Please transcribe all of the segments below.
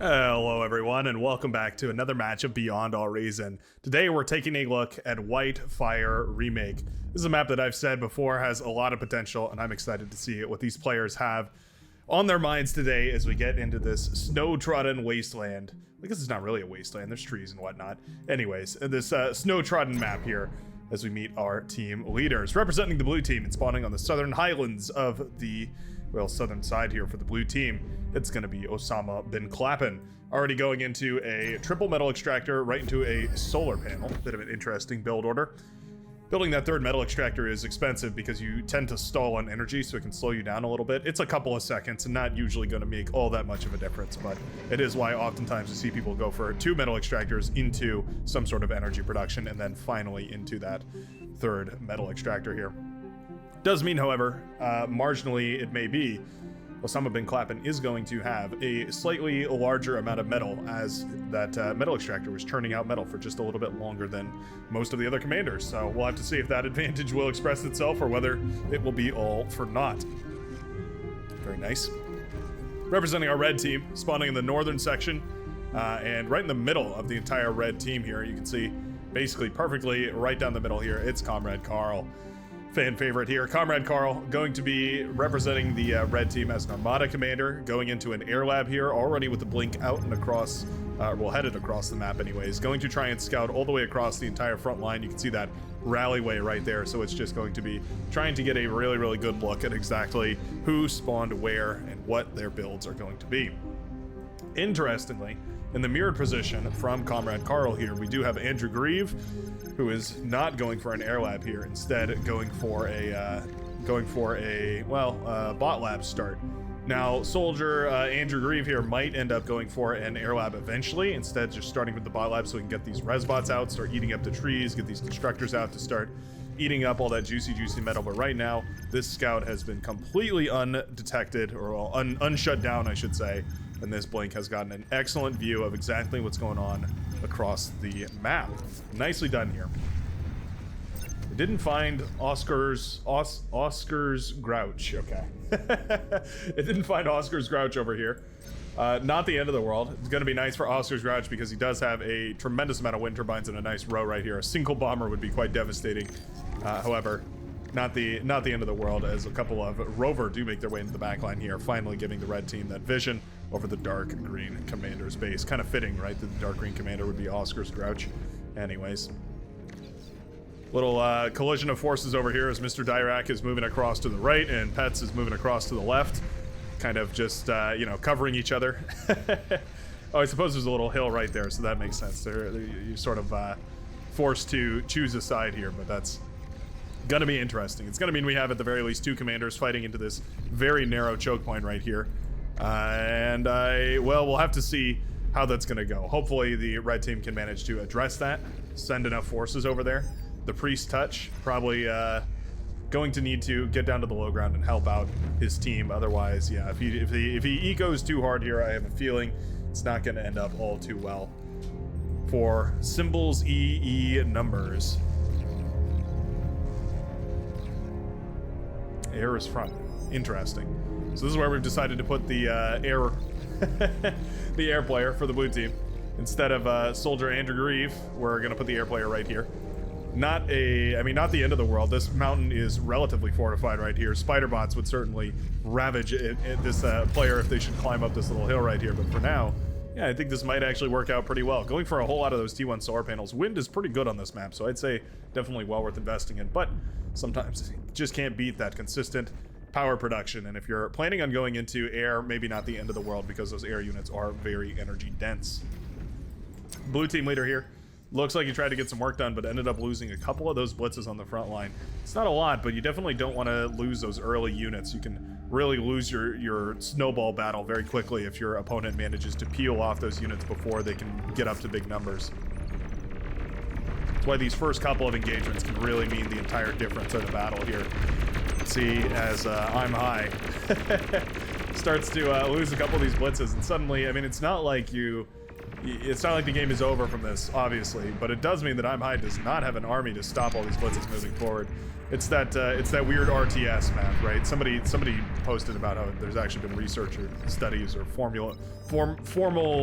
Hello everyone and welcome back to another match of Beyond All Reason. Today we're taking a look at White Fire Remake. This is a map that I've said before has a lot of potential, and I'm excited to see what these players have on their minds today as we get into this snow-trodden wasteland. I guess it's not really a wasteland, there's trees and whatnot. Anyways, this snow-trodden map here as we meet our team leaders. Representing the blue team and spawning on the southern highlands of the southern side here for the blue team, it's going to be Osama bin Clappin. Already going into a triple metal extractor right into a solar panel. Bit of an interesting build order. Building that third metal extractor is expensive because you tend to stall on energy, so it can slow you down a little bit. It's a couple of seconds and not usually going to make all that much of a difference, but it is why oftentimes you see people go for two metal extractors into some sort of energy production and then finally into that third metal extractor here. Does mean, however, marginally it may be, Osama bin Clappin is going to have a slightly larger amount of metal, as that metal extractor was churning out metal for just a little bit longer than most of the other commanders. So we'll have to see if that advantage will express itself or whether it will be all for naught. Very nice. Representing our red team, spawning in the northern section, and right in the middle of the entire red team here, you can see basically perfectly right down the middle here, it's Comrade Carl. Fan favorite here. Comrade Carl going to be representing the red team as an Armada commander, going into an air lab here already with the blink out and across, headed across the map anyways, going to try and scout all the way across the entire front line. You can see that rallieway right there, so it's just going to be trying to get a really good look at exactly who spawned where and what their builds are going to be. Interestingly, in the mirrored position from Comrade Carl here, we do have Andrew Grieve, who is not going for an air lab here, instead going for a bot lab start. Now, Soldier Andrew Grieve here might end up going for an air lab eventually, instead just starting with the bot lab so we can get these res bots out, start eating up the trees, get these constructors out to start eating up all that juicy metal. But right now, this scout has been completely undetected, or unshut down, I should say, and this blink has gotten an excellent view of exactly what's going on across the map. Nicely done here. We didn't find Oscar's Grouch. Okay. It didn't find Oscar's Grouch over here. Not the end of the world. It's going to be nice for Oscar's Grouch because he does have a tremendous amount of wind turbines in a nice row right here. A single bomber would be quite devastating. However, not the end of the world, as a couple of Rover do make their way into the backline here, finally giving the red team that vision over the dark green commander's base. Kind of fitting, right, that the dark green commander would be Oscar's Grouch. Anyways, little collision of forces over here as Mr. Dirac is moving across to the right and Pets is moving across to the left, kind of just covering each other. Oh, I suppose there's a little hill right there, so that makes sense. You're sort of forced to choose a side here, but that's gonna be interesting. It's gonna mean we have at the very least two commanders fighting into this very narrow choke point right here. We'll have to see how that's gonna go. Hopefully the red team can manage to address that, send enough forces over there. The priest touch probably going to need to get down to the low ground and help out his team. Otherwise, yeah, if he ecos too hard here, I have a feeling it's not gonna end up all too well for Symbols EE numbers. Air is front. Interesting. So this is where we've decided to put the the air player for the blue team. Instead of Soldier Andrew Grieve, we're gonna put the air player right here. Not the end of the world. This mountain is relatively fortified right here. Spider bots would certainly ravage this player if they should climb up this little hill right here. But for now, yeah, I think this might actually work out pretty well. Going for a whole lot of those T1 solar panels. Wind is pretty good on this map, so I'd say definitely well worth investing in. But sometimes you just can't beat that consistent power production. And if you're planning on going into air, maybe not the end of the world because those air units are very energy dense. Blue team leader here. Looks like he tried to get some work done, but ended up losing a couple of those blitzes on the front line. It's not a lot, but you definitely don't want to lose those early units. You can really lose your snowball battle very quickly if your opponent manages to peel off those units before they can get up to big numbers. That's why these first couple of engagements can really mean the entire difference of the battle here. See, as I'm high starts to lose a couple of these blitzes, and suddenly, I mean, it's not like you it's not like the game is over from this, obviously, but it does mean that I'm High does not have an army to stop all these blitzes moving forward. It's that weird RTS map, right? Somebody posted about how there's actually been research or studies or formal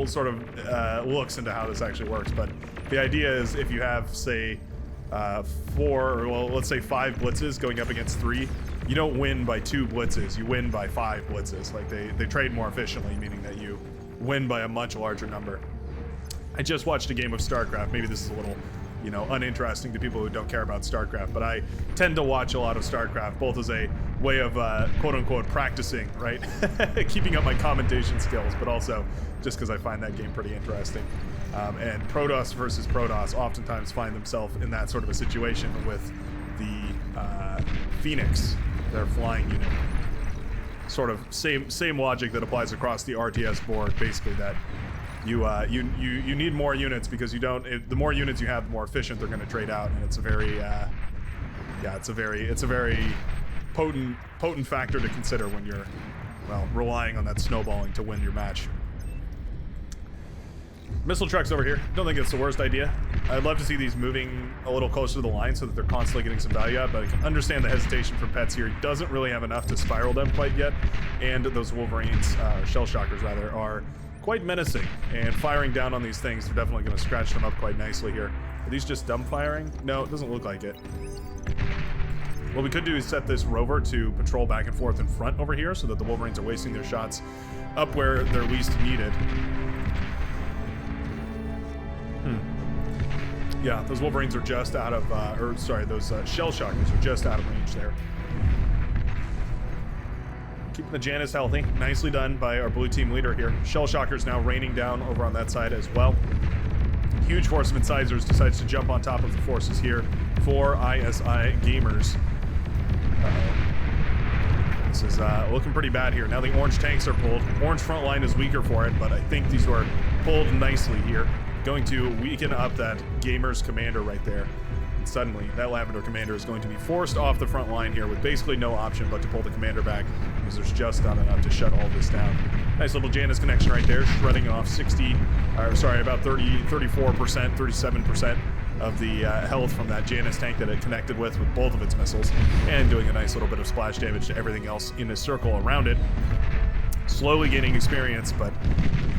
sort of looks into how this actually works. But the idea is if you have, say, 4, or well, let's say 5 blitzes going up against 3, you don't win by 2 blitzes, you win by 5 blitzes. Like they trade more efficiently, meaning that you win by a much larger number. I just watched a game of StarCraft. Maybe this is a little, you know, uninteresting to people who don't care about StarCraft, but I tend to watch a lot of StarCraft, both as a way of quote-unquote practicing, right? Keeping up my commentation skills, but also just because I find that game pretty interesting. And Protoss versus Protoss oftentimes find themselves in that sort of a situation with the Phoenix, their flying unit. Sort of same logic that applies across the RTS board, basically that you need more units because you don't. The more units you have, the more efficient they're going to trade out, and it's a very it's a very potent factor to consider when you're, well, relying on that snowballing to win your match. Missile trucks over here. Don't think it's the worst idea. I'd love to see these moving a little closer to the line so that they're constantly getting some value out, but I can understand the hesitation from Pets here. He doesn't really have enough to spiral them quite yet, and those Wolverines, Shell Shockers rather, are quite menacing, and firing down on these things, they're definitely going to scratch them up quite nicely here. Are these just dumb firing? No, it doesn't look like it. What we could do is set this rover to patrol back and forth in front over here so that the Wolverines are wasting their shots up where they're least needed. Yeah, those Wolverines are just out of, those Shell Shockers are just out of range there. Keeping the Janus healthy. Nicely done by our blue team leader here. Shell Shockers now raining down over on that side as well. Huge force of incisors decides to jump on top of the forces here for ISI Gamers. This is looking pretty bad here. Now the orange tanks are pulled. Orange front line is weaker for it, but I think these were pulled nicely here. Going to weaken up that Gamers commander right there. And suddenly, that Lavender commander is going to be forced off the front line here with basically no option but to pull the commander back because there's just not enough to shut all this down. Nice little Janus connection right there, shredding off about 34%, 37% of the health from that Janus tank that it connected with both of its missiles, and doing a nice little bit of splash damage to everything else in a circle around it. Slowly gaining experience, but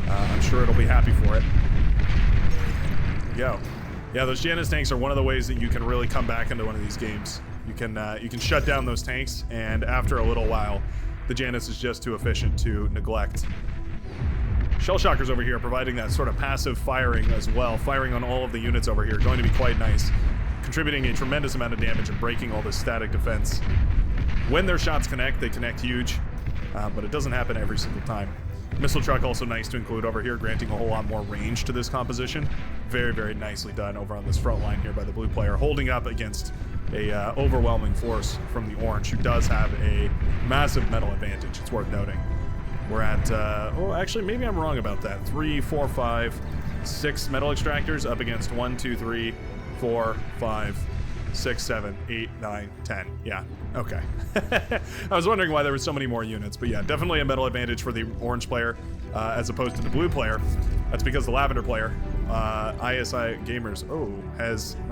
I'm sure it'll be happy for it. Go. Yeah, those Janus tanks are one of the ways that you can really come back into one of these games. You can shut down those tanks, and after a little while, the Janus is just too efficient to neglect. Shell Shockers over here providing that sort of passive firing as well, firing on all of the units over here, going to be quite nice, contributing a tremendous amount of damage and breaking all this static defense. When their shots connect, they connect huge, but it doesn't happen every single time. Missile truck also nice to include over here, granting a whole lot more range to this composition. Very, very nicely done over on this front line here by the blue player, holding up against a overwhelming force from the orange, who does have a massive metal advantage. It's worth noting. We're at, actually, maybe I'm wrong about that. 3, 4, 5, 6 metal extractors up against 1, 2, 3, 4, 5, 6, 7, 8, 9, 10. Yeah, okay. I was wondering why there were so many more units, but yeah, definitely a metal advantage for the orange player as opposed to the blue player. That's because the lavender player, ISI Gamers,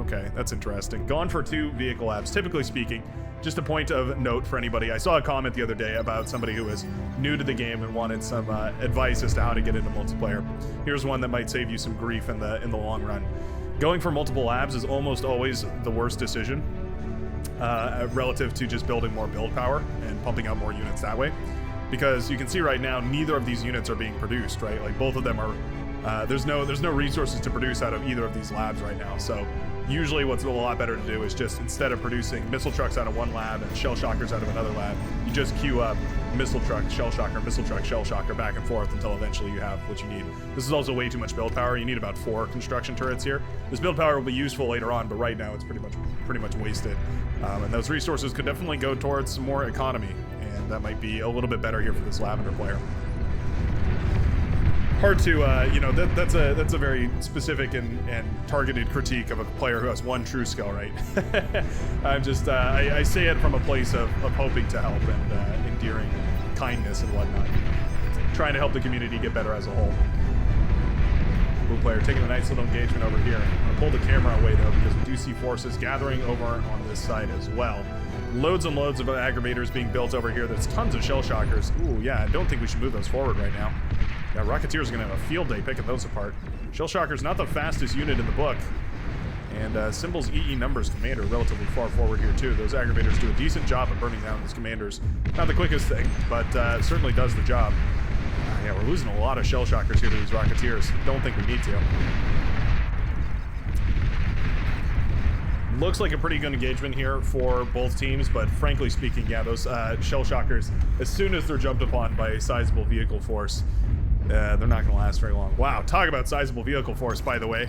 okay, that's interesting. Gone for 2 vehicle labs. Typically speaking, just a point of note for anybody, I saw a comment the other day about somebody who was new to the game and wanted some advice as to how to get into multiplayer. Here's one that might save you some grief in the long run. Going for multiple labs is almost always the worst decision relative to just building more build power and pumping out more units that way. Because you can see right now, neither of these units are being produced, right? Like both of them are, there's no resources to produce out of either of these labs right now. So usually what's a lot better to do is just, instead of producing missile trucks out of one lab and shell shockers out of another lab, you just queue up missile truck, shell shocker, back and forth until eventually you have what you need. This is also way too much build power. You need about 4 construction turrets here. This build power will be useful later on, but right now it's pretty much wasted. And those resources could definitely go towards some more economy, and that might be a little bit better here for this lavender player. Hard to, that's a very specific and targeted critique of a player who has one true skill, right? I'm just, I say it from a place of hoping to help and endearing kindness and whatnot. Trying to help the community get better as a whole. blue player taking a nice little engagement over here. I'm gonna pull the camera away though because we do see forces gathering over on this side as well. Loads and loads of aggravators being built over here. There's tons of shell shockers. Ooh, yeah, I don't think we should move those forward right now. Yeah, Rocketeers are gonna have a field day picking those apart. Shell shockers not the fastest unit in the book. And Symbol's EE numbers commander relatively far forward here too. Those aggravators do a decent job of burning down those commanders. Not the quickest thing, but certainly does the job. Yeah, we're losing a lot of shell shockers here to these Rocketeers. Don't think we need to. Looks like a pretty good engagement here for both teams, but frankly speaking, yeah, those shell shockers, as soon as they're jumped upon by a sizable vehicle force, they're not going to last very long. Wow, talk about sizable vehicle force, by the way.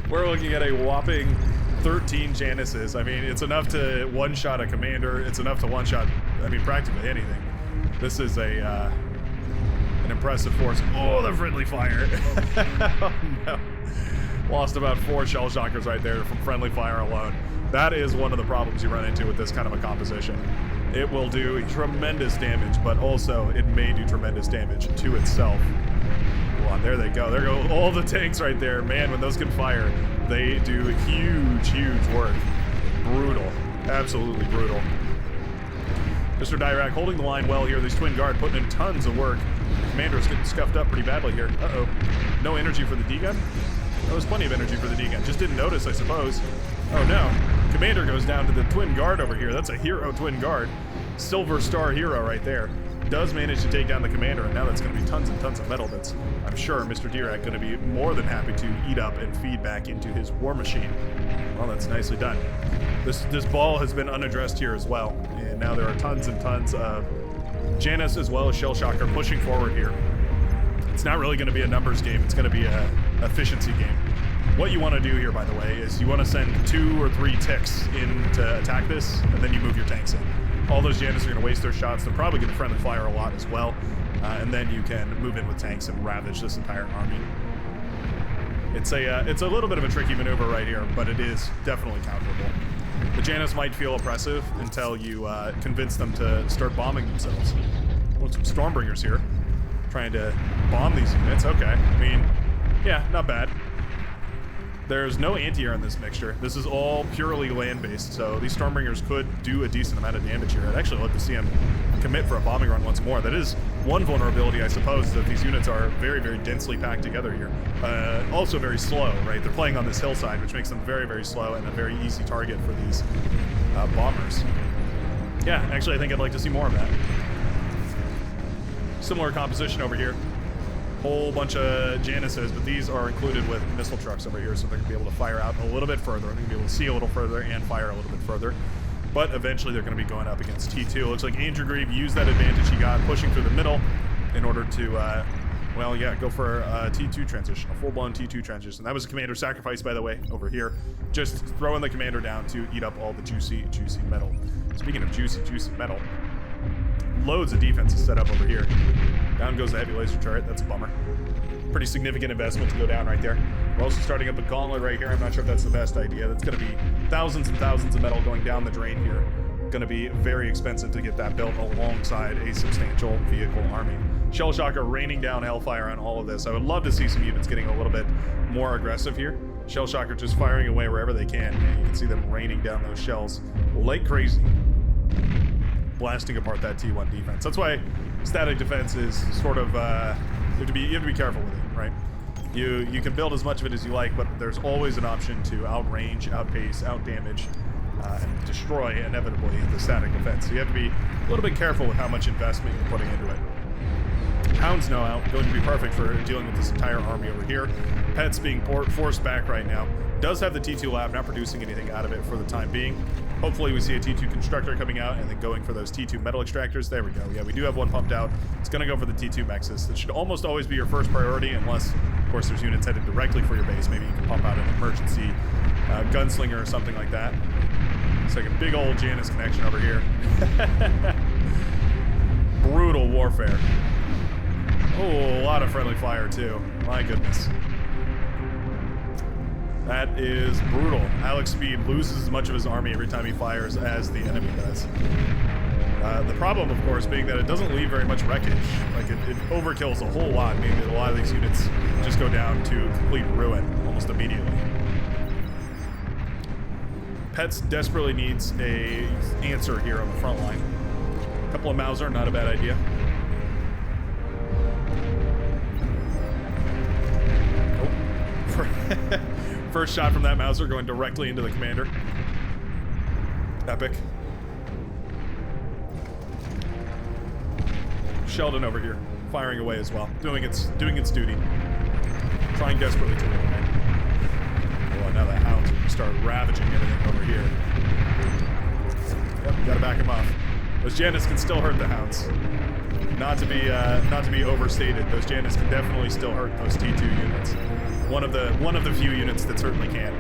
We're looking at a whopping 13 Januses. I mean, it's enough to one-shot a commander. It's enough to one-shot, I mean, practically anything. This is an impressive force. Oh, the friendly fire. Oh, no. Lost about 4 shell shockers right there from friendly fire alone. That is one of the problems you run into with this kind of a composition. It will do tremendous damage, but also it may do tremendous damage to itself. Hold on, there they go. There go all the tanks right there. Man, when those can fire, they do huge, huge work. Brutal. Absolutely brutal. Mr. Dirac holding the line well here. These Twin Guard putting in tons of work. Commander's getting scuffed up pretty badly here. Uh-oh. No energy for the D-gun? There was plenty of energy for the D-gun. Just didn't notice, I suppose. Oh no. Commander goes down to the Twin Guard over here. That's a hero Twin Guard. Silver Star hero right there. Does manage to take down the commander, and now that's going to be tons and tons of metal that's, I'm sure, Mr. Dirac going to be more than happy to eat up and feed back into his war machine. Well, that's nicely done. This ball has been unaddressed here as well, and now there are tons and tons of Janus as well as Shell Shocker pushing forward here. It's not really going to be a numbers game. It's going to be a efficiency game. What you want to do here, by the way, is you want to send 2 or 3 ticks in to attack this, and then you move your tanks in. All those Janus are going to waste their shots. They're probably going to friendly fire a lot as well, and then you can move in with tanks and ravage this entire army. It's a little bit of a tricky maneuver right here, but it is definitely counterable. The Janus might feel oppressive until you convince them to start bombing themselves. Well, some Stormbringers here, trying to bomb these units. Okay, I mean, yeah, not bad. There's no anti-air in this mixture. This is all purely land-based, so these Stormbringers could do a decent amount of damage here. I'd actually like to see them commit for a bombing run once more. That is one vulnerability, I suppose, that these units are very, very densely packed together here. Also very slow, right? They're playing on this hillside, which makes them very, very slow and a very easy target for these bombers. Yeah, actually, I think I'd like to see more of that. Similar composition over here. Whole bunch of Januses, but these are included with missile trucks over here, so they're going to be able to fire out a little bit further. They're going to be able to see a little further and fire a little bit further. But eventually they're going to be going up against T2. It looks like Angel Grieve used that advantage he got, pushing through the middle in order to, well, yeah, go for a T2 transition, a full-blown T2 transition. That was a commander sacrifice, by the way, over here. Just throwing the commander down to eat up all the juicy, juicy metal. Speaking of juicy, juicy metal, loads of defense is set up over here. Down goes the heavy laser turret. That's a bummer. Pretty significant investment to go down right there. We're also starting up a gauntlet right here. I'm not sure if that's the best idea. That's going to be thousands and thousands of metal going down the drain here. Going to be very expensive to get that built alongside a substantial vehicle army. Shell Shocker raining down hellfire on all of this. I would love to see some units getting a little bit more aggressive here. Shell Shocker just firing away wherever they can. And you can see them raining down those shells like crazy, blasting apart that T1 defense. That's why static defense is sort of you have to be careful with it, right? You can build as much of it as you like, but there's always an option to outrange, outpace, outdamage, and destroy inevitably the static defense. So you have to be a little bit careful with how much investment you're putting into it. Hound's know-how going to be perfect for dealing with this entire army over here. Pet's being forced back right now. Does have the T2 lab, not producing anything out of it for the time being. Hopefully we see a T2 constructor coming out and then going for those T2 metal extractors. There we go. Yeah, we do have one pumped out. It's going to go for the T2 Mexus. That should almost always be your first priority, unless, of course, there's units headed directly for your base. Maybe you can pump out an emergency gunslinger or something like that. It's like a big old Janus connection over here. Brutal warfare. Oh, a lot of friendly fire, too. My goodness. That is brutal. Alex Speed loses as much of his army every time he fires as the enemy does. The problem, of course, being that it doesn't leave very much wreckage. Like, it overkills a whole lot, meaning that a lot of these units just go down to complete ruin almost immediately. Pets desperately needs a answer here on the front line. A couple of Mauser, not a bad idea. Oh. First shot from that Mauser going directly into the commander. Epic. Sheldon over here, firing away as well, doing its duty, trying desperately to win. Oh, now the hounds are going to start ravaging everything over here. Yep, gotta back him off. Those Janus can still hurt the hounds. Not to be overstated. Those Janus can definitely still hurt those T2 units. One of the few units that certainly can.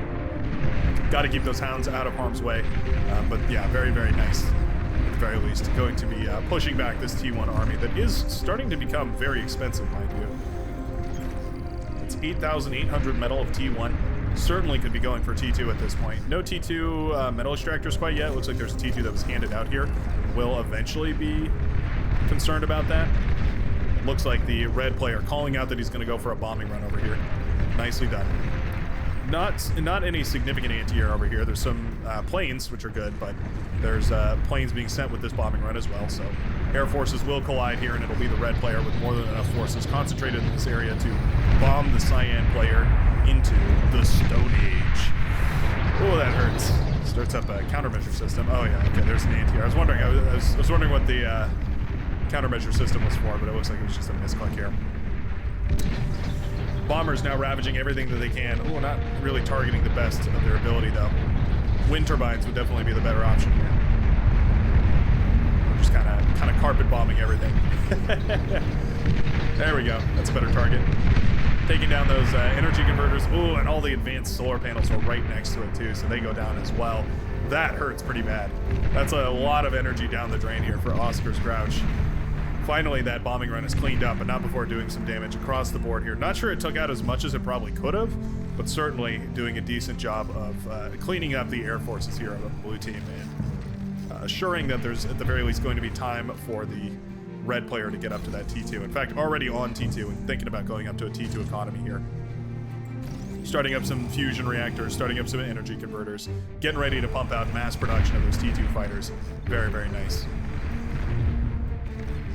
Got to keep those hounds out of harm's way. But yeah, very, very nice. At the very least, going to be pushing back this T1 army that is starting to become very expensive, mind you. It's 8,800 metal of T1. Certainly could be going for T2 at this point. No T2 metal extractors quite yet. Looks like there's a T2 that was handed out here. Will eventually be concerned about that. Looks like the red player calling out that he's going to go for a bombing run over here. Nicely done. Not any significant anti-air over here. There's some planes, which are good, but there's planes being sent with this bombing run as well. So air forces will collide here, and it'll be the red player with more than enough forces concentrated in this area to bomb the cyan player into the Stone Age. Oh, that hurts. Starts up a countermeasure system. Oh yeah, okay. There's an anti-air. I was wondering what the countermeasure system was for, but it looks like it was just a misclick here. Bombers now ravaging everything that they can. Oh, not really targeting the best of their ability, though. Wind turbines would definitely be the better option here. We're just kind of carpet bombing everything. There we go. That's a better target. Taking down those energy converters. Oh, and all the advanced solar panels are right next to it, too, so they go down as well. That hurts pretty bad. That's a lot of energy down the drain here for Oscar's Grouch. Finally, that bombing run is cleaned up, but not before doing some damage across the board here. Not sure it took out as much as it probably could have, but certainly doing a decent job of cleaning up the air forces here of the blue team and assuring that there's at the very least going to be time for the red player to get up to that T2. In fact, already on T2 and thinking about going up to a T2 economy here. Starting up some fusion reactors, starting up some energy converters, getting ready to pump out mass production of those T2 fighters. Very, very nice.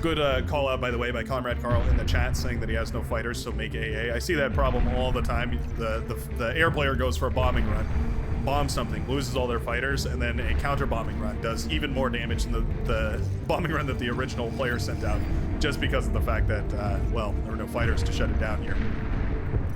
Good call out, by the way, by Comrade Carl in the chat saying that he has no fighters, so make AA. I see that problem all the time. The air player goes for a bombing run, bombs something, loses all their fighters, and then a counter bombing run does even more damage than the bombing run that the original player sent out, just because of the fact that, well, there were no fighters to shut it down here.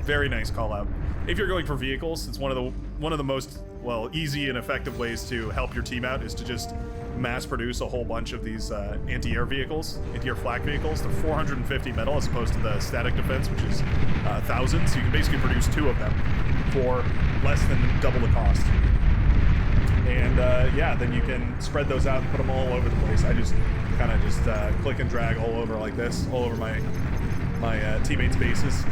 Very nice call out. If you're going for vehicles, it's one of the most, well, easy and effective ways to help your team out is to just mass produce a whole bunch of these anti-air vehicles, anti-air flak vehicles. They're 450 metal as opposed to the static defense, which is 1,000. So you can basically produce 2 of them for less than double the cost. And yeah, then you can spread those out and put them all over the place. I just kind of just click and drag all over like this, all over my teammates' bases.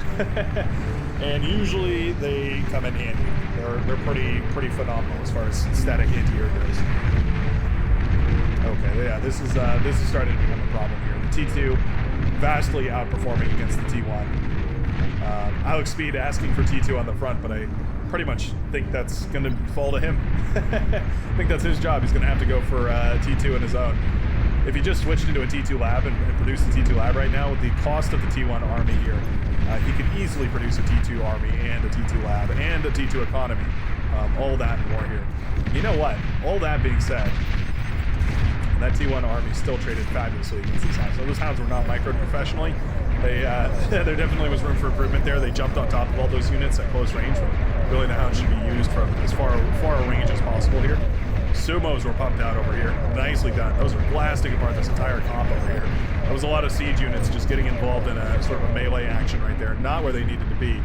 And usually they come in handy. They're pretty phenomenal as far as static anti-air goes. Okay, yeah, this is starting to become a problem here. The T2 vastly outperforming against the T1. Alex Speed asking for T2 on the front, but I pretty much think that's going to fall to him. I think that's his job. He's going to have to go for T2 in his own. If he just switched into a T2 lab and produced a T2 lab right now, with the cost of the T1 army here, he could easily produce a T2 army and a T2 lab and a T2 economy. All that and more here. You know what? All that being said, that T1 army still traded fabulously against these hounds. So those hounds were not microed professionally. There definitely was room for improvement there. They jumped on top of all those units at close range. Really, the hounds should be used from as far a range as possible here. Sumos were pumped out over here. Nicely done. Those are blasting apart this entire comp over here. There was a lot of siege units just getting involved in a sort of a melee action right there, not where they needed to be.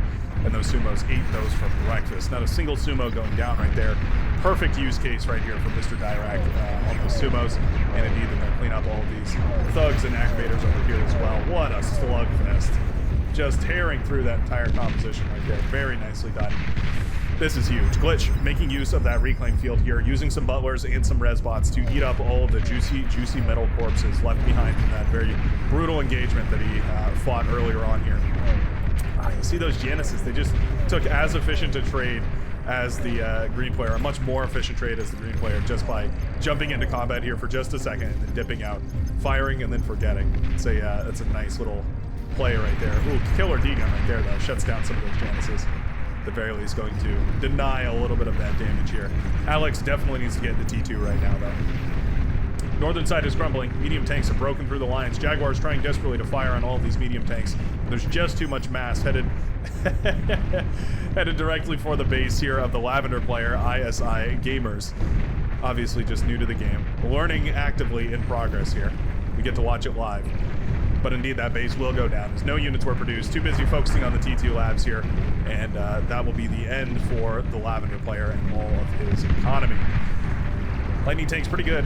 And those Sumos ate those for breakfast. Not a single Sumo going down right there. Perfect use case right here from Mr. Dirac on those Sumos. And indeed, they're going to clean up all of these thugs and activators over here as well. What a slugfest. Just tearing through that entire composition right there. Very nicely done. This is huge. Glitch making use of that reclaim field here, using some butlers and some res bots to eat up all of the juicy metal corpses left behind from that very brutal engagement that he fought earlier on here. You see those Genesis, they just took as efficient a trade as the green player, a much more efficient trade as the green player, just by jumping into combat here for just a second and then dipping out, firing and then forgetting. It's a nice little play right there. Ooh, killer D-gun right there though, shuts down some of those Genesis. At the very least going to deny a little bit of that damage here. Alex definitely needs to get into T2 right now though. Northern side is crumbling. Medium tanks are broken through the lines. Jaguar's trying desperately to fire on all of these medium tanks. There's just too much mass headed headed directly for the base here of the Lavender player, ISI Gamers. Obviously just new to the game. Learning actively in progress here. We get to watch it live. But indeed, that base will go down. There's no units were produced. Too busy focusing on the T2 labs here. And that will be the end for the Lavender player and all of his economy. Lightning tank's pretty good.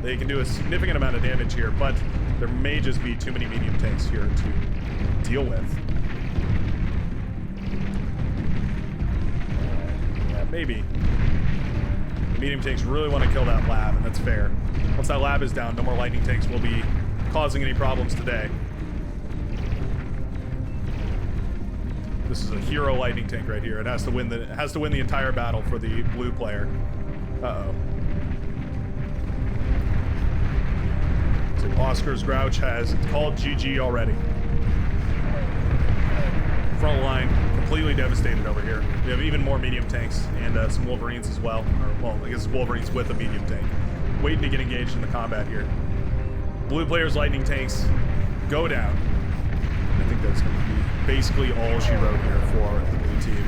They can do a significant amount of damage here, but there may just be too many medium tanks here to deal with. Yeah, maybe. The medium tanks really want to kill that lab, and that's fair. Once that lab is down, no more lightning tanks will be causing any problems today. This is a hero lightning tank right here. It has to win the entire battle for the blue player. Uh-oh. So Oscar's Grouch has called GG already. Front line completely devastated over here. We have even more medium tanks and some Wolverines as well. Or, well, I guess Wolverines with a medium tank. Waiting to get engaged in the combat here. Blue player's lightning tanks go down. I think that's going to be basically all she wrote here for the blue team.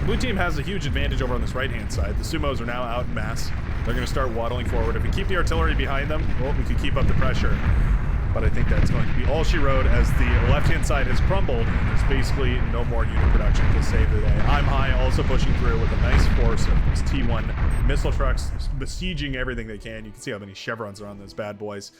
The blue team has a huge advantage over on this right-hand side. The sumos are now out en masse. They're going to start waddling forward. If we keep the artillery behind them, well, we can keep up the pressure. But I think that's going to be all she wrote as the left-hand side has crumbled, and there's basically no more unit production to save the day. I'm High also pushing through with a nice force of these T1 missile trucks, besieging everything they can. You can see how many chevrons are on those bad boys.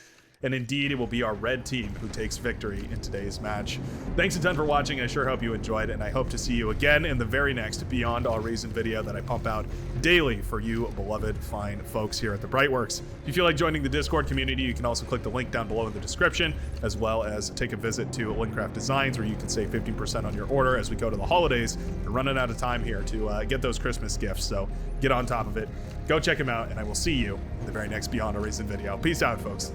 And indeed, it will be our red team who takes victory in today's match. Thanks a ton for watching. I sure hope you enjoyed, and I hope to see you again in the very next Beyond All Reason video that I pump out daily for you beloved fine folks here at the Brightworks. If you feel like joining the Discord community, you can also click the link down below in the description, as well as take a visit to Lincraft Designs, where you can save 15% on your order as we go to the holidays. We're running out of time here to get those Christmas gifts, so get on top of it. Go check them out, and I will see you in the very next Beyond All Reason video. Peace out, folks.